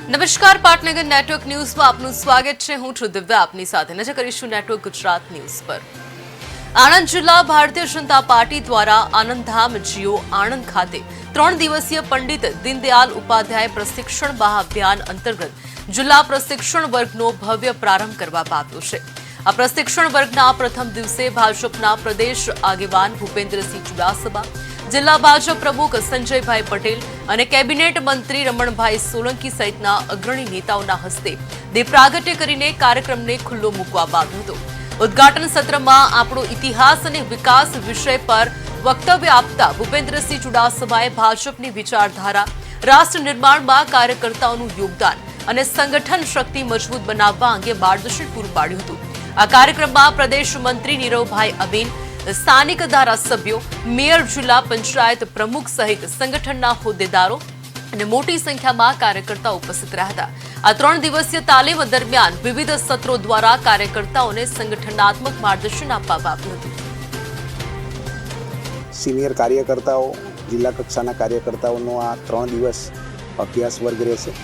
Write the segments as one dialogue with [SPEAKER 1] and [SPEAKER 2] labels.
[SPEAKER 1] નમસ્કાર, પાટનગર નેટવર્ક ન્યૂઝમાં આપનું સ્વાગત છે। હું છું દિવ્યા, આપની સાથે નજર કરીશું નેટવર્ક ગુજરાત ન્યૂઝ પર। આણંદ જિલ્લા ભારતીય જનતા પાર્ટી દ્વારા આનંદધામ જીઓ આણંદ ખાતે 3 દિવસીય પંડિત દીનદયાલ ઉપાધ્યાય પ્રશિક્ષણ મહાઅભિયાન અંતર્ગત જિલ્લા પ્રશિક્ષણ વર્ગનો ભવ્ય પ્રારંભ કરવામાં આવ્યો છે। આ પ્રશિક્ષણ વર્ગના પ્રથમ દિવસે ભાજપના પ્રદેશ આગેવાન ભૂપેન્દ્રસિંહ ચુડાસમા, जिला भाजप प्रमुख संजयभाई पटेल और केबिनेट मंत्री रमणभाई सोलंकी सहित अग्रणी नेताओं हस्ते दीप प्रागट्य करीने कार्यक्रम ने खुल्लो मूकवामां आव्यो हतो। उद्घाटन सत्र में आपणो इतिहास और विकास विषय पर वक्तव्य आपता भूपेन्द्रसिंह चुडासमाए भाजपनी विचारधारा, राष्ट्र निर्माण में कार्यकर्ताओं योगदान और संगठन शक्ति मजबूत बनाववा अंगे मार्गदर्शन पूरुं पाड्युं हतुं। आ कार्यक्रम में प्रदेश मंत्री नीरवभाई अमीन, स्थानिक धारासभ्यों, मेयर, जिला पंचायत प्रमुख सहित संगठनना होद्देदारों અને મોટી સંખ્યામાં કાર્યકર્તાઓ ઉપસ્થિત રહ્યા હતા। આ 3 દિવસીય તાલીમ દરમિયાન વિવિધ સત્રો દ્વારા કાર્યકર્તાઓને સંગઠનાત્મક માર્ગદર્શન આપવામાં આવ્યું હતું।
[SPEAKER 2] સિનિયર કાર્યકર્તાઓ, જિલ્લા કક્ષાના કાર્યકર્તાઓનો આ 3 દિવસ અભ્યાસ વર્ગ રહેશે।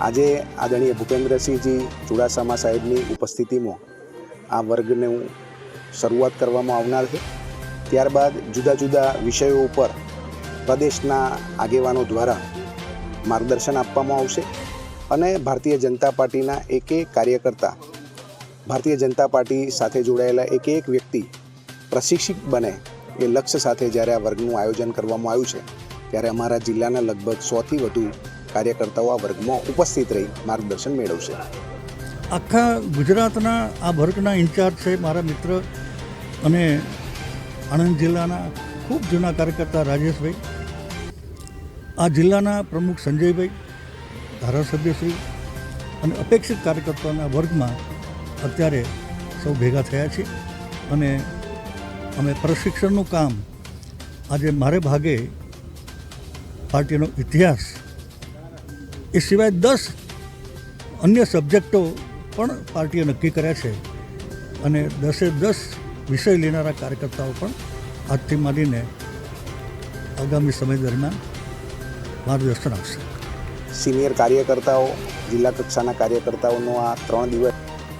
[SPEAKER 2] આજે આદરણીય ભૂપેન્દ્રસિંહજી ચુડાસમા સાહેબની ઉપસ્થિતિમાં આ વર્ગનું શરૂઆત કરવામાં આવનાર છે। ત્યારબાદ જુદા જુદા વિષયો ઉપર પ્રદેશના આગેવાનો દ્વારા માર્ગદર્શન આપવામાં આવશે અને ભારતીય જનતા પાર્ટીના એક કાર્યકર્તા, ભારતીય જનતા પાર્ટી સાથે જોડાયેલા એક વ્યક્તિ પ્રશિક્ષિત બને એ લક્ષ્ય સાથે જ્યારે આ વર્ગનું આયોજન કરવામાં આવ્યું છે ત્યારે અમારા જિલ્લાના લગભગ 100થી વધુ કાર્યકર્તાઓ આ વર્ગમાં ઉપસ્થિત રહી માર્ગદર્શન મેળવશે।
[SPEAKER 3] આખા ગુજરાતના આ વર્ગના ઇન્ચાર્જ છે મારા મિત્ર અને આણંદ જિલ્લાના ખૂબ જૂના કાર્યકર્તા રાજેશભાઈ, આ જિલ્લાના પ્રમુખ સંજયભાઈ, ધારાસભ્યશ્રી અને અપેક્ષિત કાર્યકર્તાઓના વર્ગમાં અત્યારે સૌ ભેગા થયા છીએ અને અમે પ્રશિક્ષણનું કામ આજે મારે ભાગે પાર્ટીનો ઇતિહાસ એ સિવાય 10 અન્ય સબ્જેક્ટો પણ પાર્ટીએ નક્કી કર્યા છે અને 10 વિષય લેનારા કાર્યકર્તાઓ પણ આજથી માંડીને આગામી સમય દરમિયાન માર્ગદર્શન આપશે।
[SPEAKER 2] સિનિયર કાર્યકર્તાઓ, જિલ્લા કક્ષાના કાર્યકર્તાઓનો આ 3 દિવસ